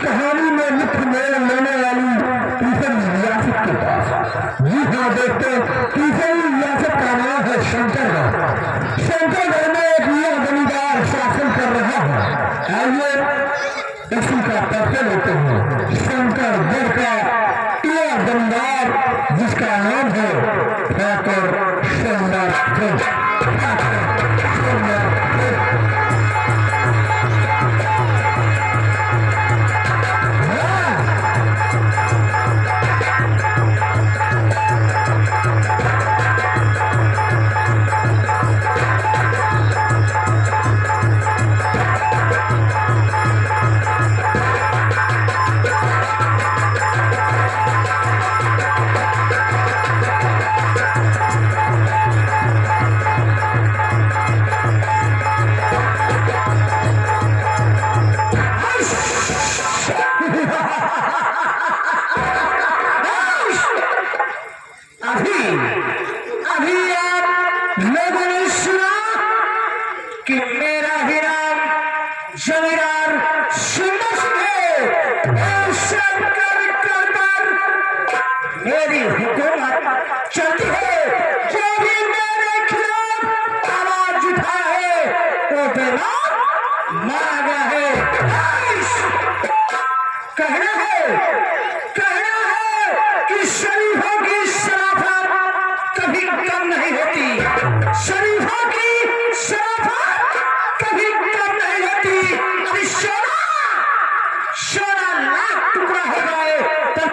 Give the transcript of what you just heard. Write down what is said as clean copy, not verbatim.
कहानी में मुख्य मेल लेने वाली तीसरी रियासत के पास। जी हाँ दोस्तों, तीसरी रियासत का नाम है शंकरगढ़। शंकरगढ़ में एक युवा जमींदार शासन कर रहा है। आइए इसी का परिचय लेते हैं। शंकरगढ़ का युवा जमींदार जिसका नाम है ठाकुर सोमनाथ सिंह। अभी आप लोगों ने सुना कि मेरा हीरा जमींदार सुंदर कर मेरी हुकूमत चलती है। जो भी मेरे खिलाफ आवाज उठाए वो बेला मारा गया है। कहना है कि शरीफों की शराफत कभी कम नहीं होती। शरीफों की शराफत कभी कम नहीं होती। अभी सोना लाख टुकड़ा हो जाए तो